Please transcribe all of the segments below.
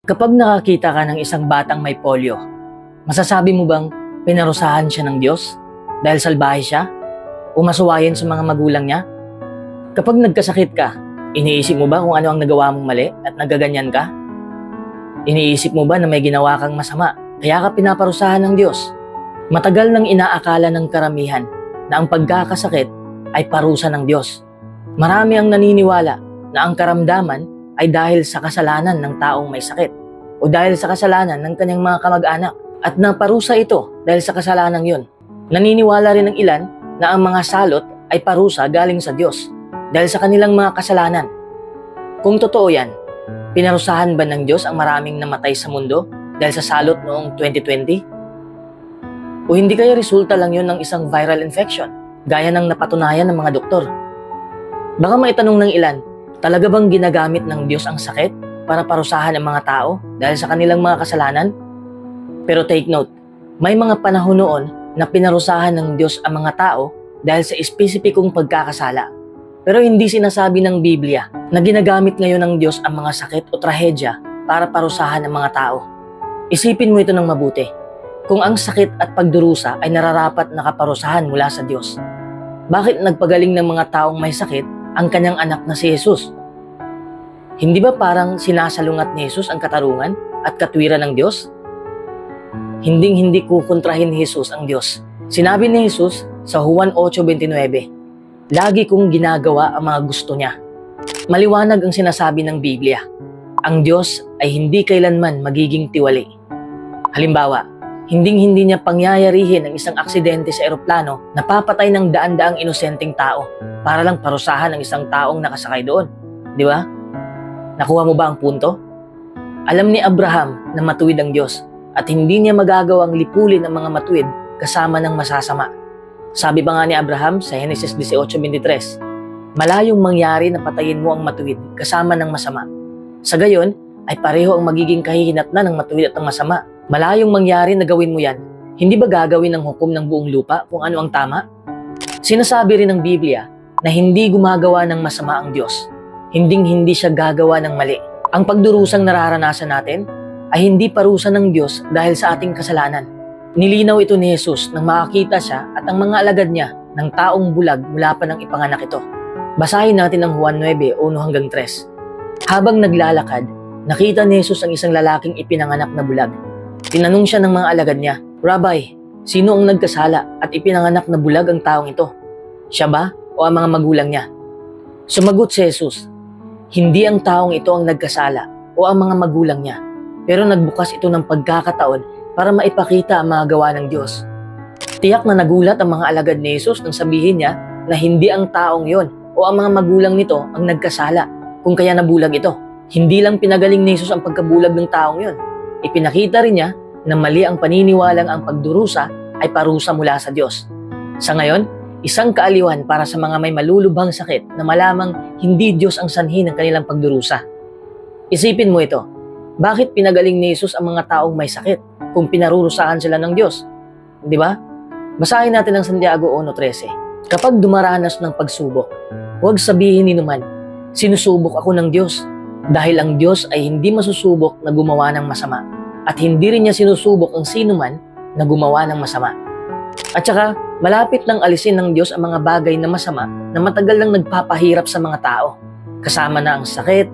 Kapag nakakita ka ng isang batang may polio, masasabi mo bang pinarusahan siya ng Diyos dahil salbahe siya o masuwayin sa mga magulang niya? Kapag nagkasakit ka, iniisip mo ba kung ano ang nagawa mong mali at nagaganyan ka? Iniisip mo ba na may ginawa kang masama kaya ka pinaparusahan ng Diyos? Matagal nang inaakala ng karamihan na ang pagkakasakit ay parusa ng Diyos. Marami ang naniniwala na ang karamdaman ay dahil sa kasalanan ng taong may sakit o dahil sa kasalanan ng kanyang mga kamag-anak at naparusa ito dahil sa kasalanang yun. Naniniwala rin ng ilan na ang mga salot ay parusa galing sa Diyos dahil sa kanilang mga kasalanan. Kung totoo yan, pinarusahan ba ng Diyos ang maraming namatay sa mundo dahil sa salot noong 2020? O hindi kaya resulta lang yun ng isang viral infection gaya ng napatunayan ng mga doktor? Baka maitanong ng ilan, talaga bang ginagamit ng Diyos ang sakit para parusahan ang mga tao dahil sa kanilang mga kasalanan? Pero take note, may mga panahon noon na pinarusahan ng Diyos ang mga tao dahil sa espesipikong pagkakasala. Pero hindi sinasabi ng Biblia na ginagamit ngayon ng Diyos ang mga sakit o trahedya para parusahan ang mga tao. Isipin mo ito ng mabuti. Kung ang sakit at pagdurusa ay nararapat na kaparusahan mula sa Diyos, bakit nagpagaling ng mga taong may sakit ang kanyang anak na si Jesus? Hindi ba parang sinasalungat ni Jesus ang katarungan at katwiran ng Diyos? Hinding-hindi kukontrahin ni Jesus ang Diyos. Sinabi ni Jesus sa Juan 8:29, "Lagi kong ginagawa ang mga gusto niya." Maliwanag ang sinasabi ng Biblia. Ang Diyos ay hindi kailanman magiging tiwali. Halimbawa, hinding-hindi niya pangyayarihin ang isang aksidente sa eroplano na papatay ng daan-daang inosenteng tao para lang parusahan ang isang taong nakasakay doon. Di ba? Nakuha mo ba ang punto? Alam ni Abraham na matuwid ang Diyos at hindi niya magagawang lipulin ang mga matuwid kasama ng masasama. Sabi pa nga ni Abraham sa Genesis 18:23, "Malayong mangyari na patayin mo ang matuwid kasama ng masama. Sa gayon ay pareho ang magiging kahihinatnan ng matuwid at ng masama. Malayong mangyari na gawin mo yan, hindi ba gagawin ng hukom ng buong lupa kung ano ang tama?" Sinasabi rin ng Biblia na hindi gumagawa ng masama ang Diyos. Hinding-hindi siya gagawa ng mali. Ang pagdurusang nararanasan natin ay hindi parusa ng Diyos dahil sa ating kasalanan. Nilinaw ito ni Jesus nang makakita siya at ang mga alagad niya ng taong bulag mula pa ng ipanganak ito. Basahin natin ang Juan 9:1-3. Habang naglalakad, nakita ni Jesus ang isang lalaking ipinanganak na bulag. Tinanong siya ng mga alagad niya, "Rabbi, sino ang nagkasala at ipinanganak na bulag ang taong ito? Siya ba o ang mga magulang niya?" Sumagot si Jesus, "Hindi ang taong ito ang nagkasala o ang mga magulang niya, pero nagbukas ito ng pagkakataon para maipakita ang mga gawa ng Diyos." Tiyak na nagulat ang mga alagad ni Jesus nang sabihin niya na hindi ang taong yon o ang mga magulang nito ang nagkasala kung kaya nabulag ito. Hindi lang pinagaling ni Jesus ang pagkabulag ng taong yon, ipinakita rin niya na mali ang paniniwalang ang pagdurusa ay parusa mula sa Diyos. Sa ngayon, isang kaaliwan para sa mga may malulubhang sakit na malamang hindi Diyos ang sanhi ng kanilang pagdurusa. Isipin mo ito, bakit pinagaling ni Jesus ang mga taong may sakit kung pinarurusahan sila ng Diyos? Di ba? Basahin natin ang Santiago 1:13. Kapag dumaranas ng pagsubok, huwag sabihin ninuman, "Sinusubok ako ng Diyos." Dahil ang Diyos ay hindi masusubok na gumawa ng masama at hindi rin niya sinusubok ang sinuman na gumawa ng masama. At saka, malapit nang alisin ng Diyos ang mga bagay na masama na matagal nang nagpapahirap sa mga tao, kasama na ang sakit,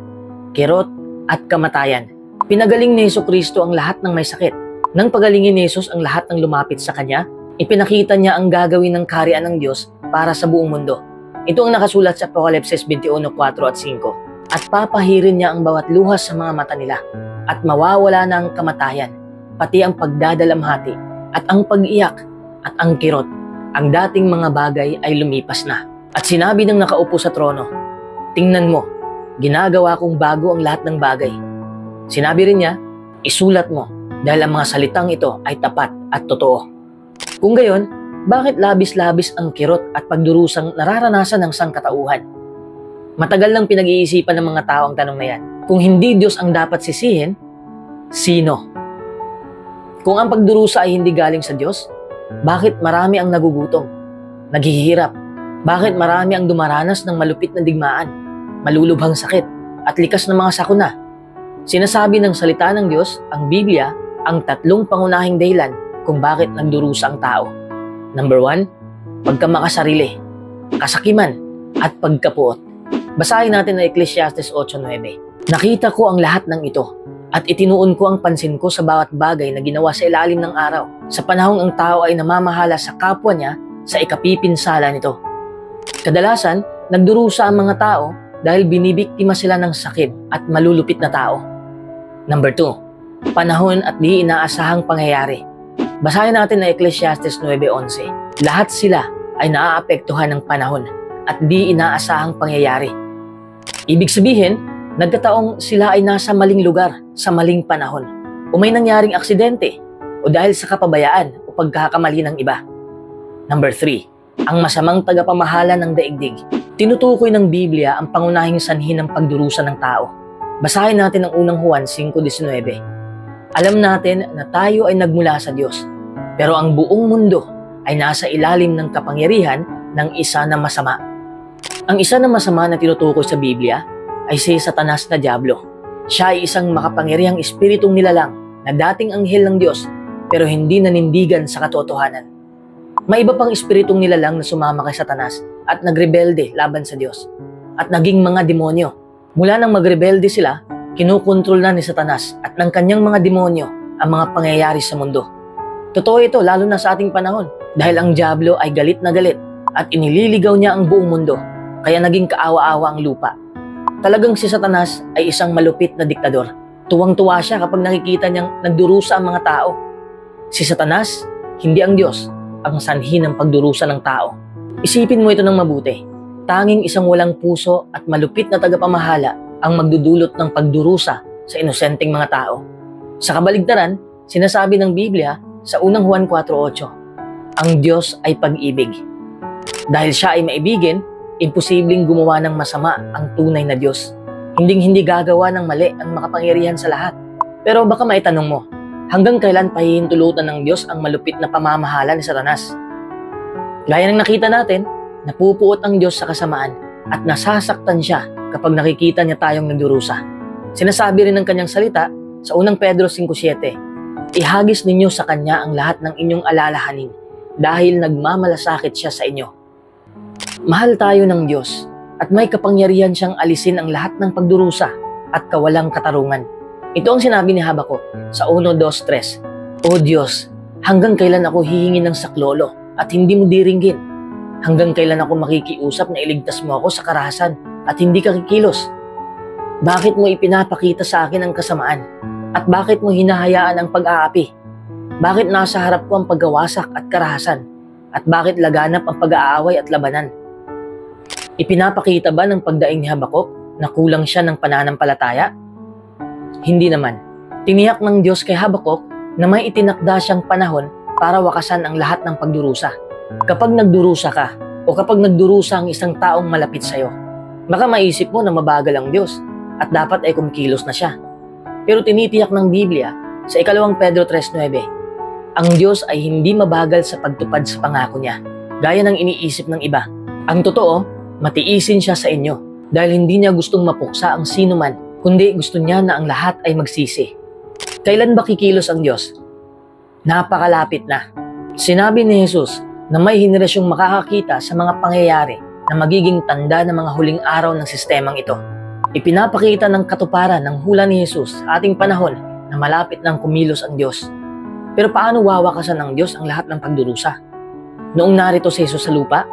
kirot, at kamatayan. Pinagaling ni Jesucristo ang lahat ng may sakit. Nang pagalingin ni Jesus ang lahat ng lumapit sa Kanya, ipinakita niya ang gagawin ng kaharian ng Diyos para sa buong mundo. Ito ang nakasulat sa Apokalipsis 21:4-5. At papahirin niya ang bawat luhas sa mga mata nila at mawawala na ang kamatayan, pati ang pagdadalamhati at ang pag-iyak at ang kirot. Ang dating mga bagay ay lumipas na. At sinabi ng nakaupo sa trono, "Tingnan mo, ginagawa kong bago ang lahat ng bagay." Sinabi rin niya, "Isulat mo dahil ang mga salitang ito ay tapat at totoo." Kung gayon, bakit labis-labis ang kirot at pagdurusang nararanasan ng sangkatauhan? Matagal lang pinag-iisipan ng mga tao ang tanong na yan. Kung hindi Diyos ang dapat sisihin, sino? Kung ang pagdurusa ay hindi galing sa Diyos, bakit marami ang nagugutom, naghihirap? Bakit marami ang dumaranas ng malupit na digmaan, malulubhang sakit, at likas na mga sakuna? Sinasabi ng salita ng Diyos, ang Biblia, ang tatlong pangunahing dahilan kung bakit nagdurusa ang tao. Number 1, pagkamakasarili, kasakiman, at pagkapuot. Basahin natin ang Ecclesiastes 8:9. Nakita ko ang lahat ng ito at itinuon ko ang pansin ko sa bawat bagay na ginawa sa ilalim ng araw, sa panahong ang tao ay namamahala sa kapwa niya sa ikapipinsala nito. Kadalasan, nagdurusa ang mga tao dahil binibiktima sila ng sakit at malulupit na tao. Number 2, panahon at di inaasahang pangyayari. Basahin natin na Ecclesiastes 9:11. Lahat sila ay naaapektuhan ng panahon at di inaasahang pangyayari. Ibig sabihin, nagkataong sila ay nasa maling lugar sa maling panahon, o may nangyaring aksidente, o dahil sa kapabayaan o pagkakamali ng iba. Number 3, ang masamang tagapamahala ng daigdig. Tinutukoy ng Biblia ang pangunahing sanhi ng pagdurusa ng tao. Basahin natin ang unang Juan 5:19. Alam natin na tayo ay nagmula sa Diyos, pero ang buong mundo ay nasa ilalim ng kapangyarihan ng isa na masama. Ang isa na masama na tinutukoy sa Biblia ay si Satanas na Diablo. Siya ay isang makapangyarihang espiritong nilalang na dating anghel ng Diyos pero hindi nanindigan sa katotohanan. May iba pang espiritong nilalang na sumama kay Satanas at nagrebelde laban sa Diyos at naging mga demonyo. Mula nang magrebelde sila, kinukontrol na ni Satanas at ng kanyang mga demonyo ang mga pangyayari sa mundo. Totoo ito lalo na sa ating panahon dahil ang Diablo ay galit na galit at inililigaw niya ang buong mundo kaya naging kaawa-awa ang lupa. Talagang si Satanas ay isang malupit na diktador. Tuwang-tuwa siya kapag nakikita niyang nagdurusa ang mga tao. Si Satanas, hindi ang Diyos, ang sanhi ng pagdurusa ng tao. Isipin mo ito ng mabuti. Tanging isang walang puso at malupit na tagapamahala ang magdudulot ng pagdurusa sa inosenteng mga tao. Sa kabaligtaran, sinasabi ng Biblia sa unang Juan 4:8, ang Diyos ay pag-ibig. Dahil siya ay maibigin, imposibleng gumawa ng masama ang tunay na Diyos. Hinding-hindi gagawa ng mali ang makapangyarihan sa lahat. Pero baka maitanong mo, hanggang kailan pahihintulutan ng Diyos ang malupit na pamamahala ni Satanas? Gaya ng nakita natin, napupuot ang Diyos sa kasamaan at nasasaktan siya kapag nakikita niya tayong nagdurusa. Sinasabi rin ng kanyang salita sa unang Pedro 5:7, ihagis ninyo sa kanya ang lahat ng inyong alalahanin dahil nagmamalasakit siya sa inyo. Mahal tayo ng Diyos at may kapangyarihan siyang alisin ang lahat ng pagdurusa at kawalang katarungan. Ito ang sinabi ni Habakuk sa 1:2-3. O Diyos, hanggang kailan ako hihingi ng saklolo at hindi mo diringgin? Hanggang kailan ako makikiusap na iligtas mo ako sa karahasan at hindi ka kikilos? Bakit mo ipinapakita sa akin ang kasamaan? At bakit mo hinahayaan ang pag-aapi? Bakit nasa harap ko ang paggawasak at karahasan? At bakit laganap ang pag-aaway at labanan? Ipinapakita ba ng pagdaing ni Habakuk na kulang siya ng pananampalataya? Hindi naman. Tiniyak ng Diyos kay Habakuk na may itinakda siyang panahon para wakasan ang lahat ng pagdurusa. Kapag nagdurusa ka o kapag nagdurusa ang isang taong malapit sa'yo, baka maisip mo na mabagal ang Diyos at dapat ay kumikilos na siya. Pero tinitiyak ng Biblia sa 2 Pedro 3:9, ang Diyos ay hindi mabagal sa pagtupad sa pangako niya, gaya ng iniisip ng iba. Ang totoo, matiisin siya sa inyo dahil hindi niya gustong mapuksa ang sino man, kundi gusto niya na ang lahat ay magsisi. Kailan ba kikilos ang Diyos? Napakalapit na. Sinabi ni Jesus na may henerasyong makakakita sa mga pangyayari na magiging tanda ng mga huling araw ng sistemang ito. Ipinapakita ng katuparan ng hula ni Jesus sa ating panahon na malapit nang kumilos ang Diyos. Pero paano wawakasan ng Diyos ang lahat ng pagdurusa? Noong narito si Jesus sa lupa,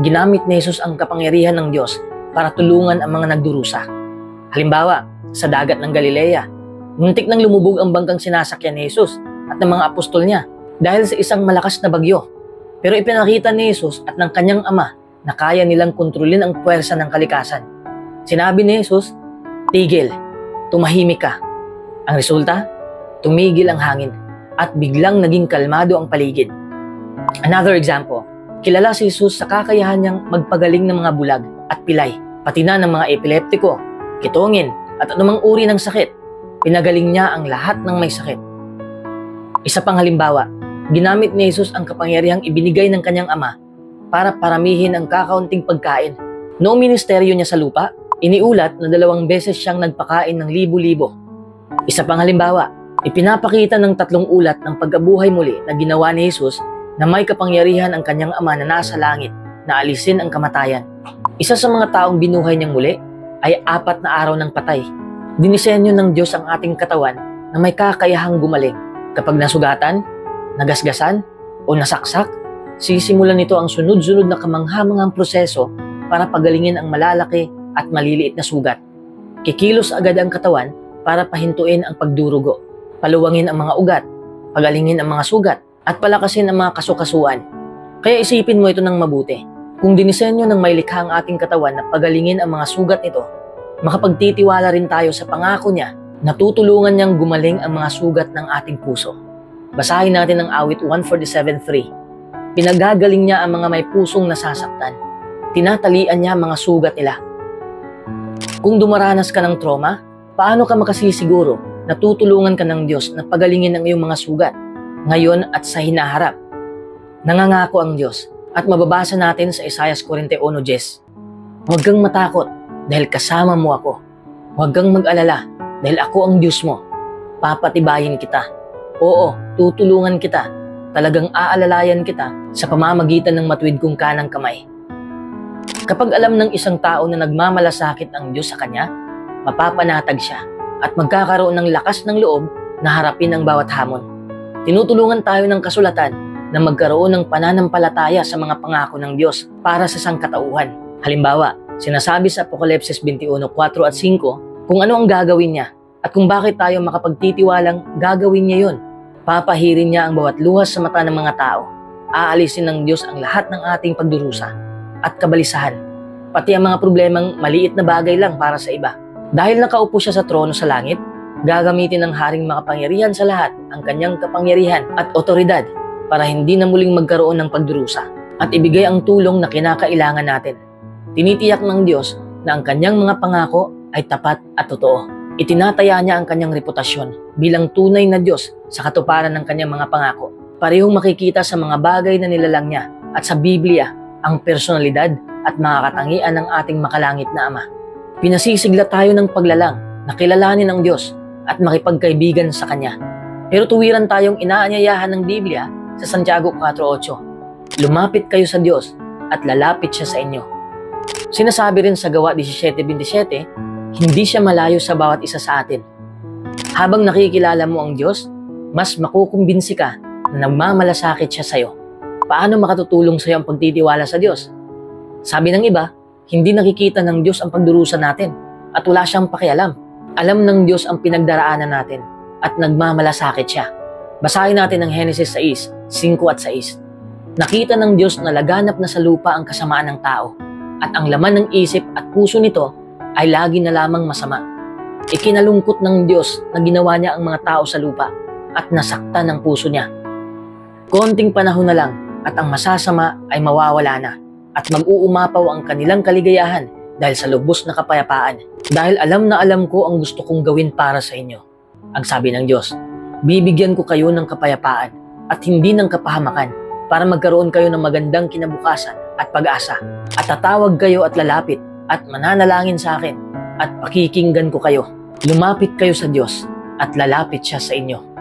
ginamit ni Jesus ang kapangyarihan ng Diyos para tulungan ang mga nagdurusa. Halimbawa, sa dagat ng Galilea, muntik nang lumubog ang bangkang sinasakyan ni Jesus at ng mga apostol niya dahil sa isang malakas na bagyo. Pero ipinakita ni Jesus at ng kanyang ama na kaya nilang kontrolin ang puwersa ng kalikasan. Sinabi ni Jesus, tigil, tumahimik ka. Ang resulta, tumigil ang hangin at biglang naging kalmado ang paligid. Another example, kilala si Jesus sa kakayahan niyang magpagaling ng mga bulag at pilay, pati na ng mga epileptiko, kitongin at anumang uri ng sakit. Pinagaling niya ang lahat ng may sakit. Isa pang halimbawa, ginamit ni Jesus ang kapangyarihang ibinigay ng kanyang ama para paramihin ang kakaunting pagkain. Noong ministeryo niya sa lupa, iniulat na 2 beses siyang nagpakain ng libo-libo. Isa pang halimbawa, ipinapakita ng 3 ulat ng pagkabuhay muli na ginawa ni Jesus na may kapangyarihan ang kanyang Ama na nasa langit na alisin ang kamatayan. Isa sa mga taong binuhay niyang muli ay 4 na araw ng patay. Dinisenyo ng Diyos ang ating katawan na may kakayahang gumaling. Kapag nasugatan, nagasgasan, o nasaksak, sisimulan nito ang sunod-sunod na kamanghamanghang proseso para pagalingin ang malalaki at maliliit na sugat. Kikilos agad ang katawan para pahintuin ang pagdurugo, paluwangin ang mga ugat, pagalingin ang mga sugat, at palakasin ang mga kasukasuan. Kaya isipin mo ito ng mabuti. Kung dinisenyo ng may likha ang ating katawan na pagalingin ang mga sugat nito, makapagtitiwala rin tayo sa pangako niya na tutulungan niyang gumaling ang mga sugat ng ating puso. Basahin natin ang awit 147:3. Pinagagaling niya ang mga may pusong nasasaktan. Tinatalian niya ang mga sugat nila. Kung dumaranas ka ng trauma, paano ka makasisiguro na tutulungan ka ng Diyos na pagalingin ang iyong mga sugat, ngayon at sa hinaharap? Nangangako ang Diyos at mababasa natin sa Isaiah 41:10. Huwag kang matakot dahil kasama mo ako. Huwag kang mag-alala dahil ako ang Diyos mo. Papatibayin kita. Oo, tutulungan kita. Talagang aalalayan kita sa pamamagitan ng matuwid kong kanang kamay. Kapag alam ng isang tao na nagmamalasakit ang Diyos sa kanya, mapapanatag siya at magkakaroon ng lakas ng loob na harapin ang bawat hamon. Tinutulungan tayo ng kasulatan na magkaroon ng pananampalataya sa mga pangako ng Diyos para sa sangkatauhan. Halimbawa, sinasabi sa Apokalipsis 21:4 at 5 kung ano ang gagawin niya at kung bakit tayo makapagtitiwalang gagawin niya yon. Papahirin niya ang bawat luhas sa mata ng mga tao. Aalisin ng Diyos ang lahat ng ating pagdurusa at kabalisahan, pati ang mga problemang maliit na bagay lang para sa iba. Dahil nakaupo siya sa trono sa langit, gagamitin ng Haring makapangyarihan sa lahat ang kanyang kapangyarihan at otoridad para hindi na muling magkaroon ng pagdurusa at ibigay ang tulong na kinakailangan natin. Tinitiyak ng Diyos na ang kanyang mga pangako ay tapat at totoo. Itinataya niya ang kanyang reputasyon bilang tunay na Diyos sa katuparan ng kanyang mga pangako. Parehong makikita sa mga bagay na nilalang niya at sa Biblia ang personalidad at mga katangian ng ating makalangit na Ama. Pinasisigla tayo ng paglalang na kilalanin ang Diyos at makipagkaibigan sa Kanya. Pero tuwiran tayong inaanyayahan ng Biblia sa Santiago 4:8. Lumapit kayo sa Diyos at lalapit siya sa inyo. Sinasabi rin sa Gawa 17:27, hindi siya malayo sa bawat isa sa atin. Habang nakikilala mo ang Diyos, mas makukumbinsi ka na nagmamalasakit siya sa iyo. Paano makatutulong sa iyo ang pagtitiwala sa Diyos? Sabi ng iba, hindi nakikita ng Diyos ang pagdurusa natin at wala siyang pakialam. Alam ng Diyos ang pinagdaraanan natin at nagmamalasakit siya. Basahin natin ang Genesis 6:5 at 6. Nakita ng Diyos na laganap na sa lupa ang kasamaan ng tao at ang laman ng isip at puso nito ay lagi na lamang masama. Ikinalungkot ng Diyos na ginawa niya ang mga tao sa lupa at nasaktan ang puso niya. Konting panahon na lang at ang masasama ay mawawala na at mag-uumapaw ang kanilang kaligayahan dahil sa lubos na kapayapaan. Dahil alam na alam ko ang gusto kong gawin para sa inyo. Ang sabi ng Diyos, bibigyan ko kayo ng kapayapaan at hindi ng kapahamakan para magkaroon kayo ng magandang kinabukasan at pag-asa. At tatawag kayo at lalapit at mananalangin sa akin at pakikinggan ko kayo. Lumapit kayo sa Diyos at lalapit siya sa inyo.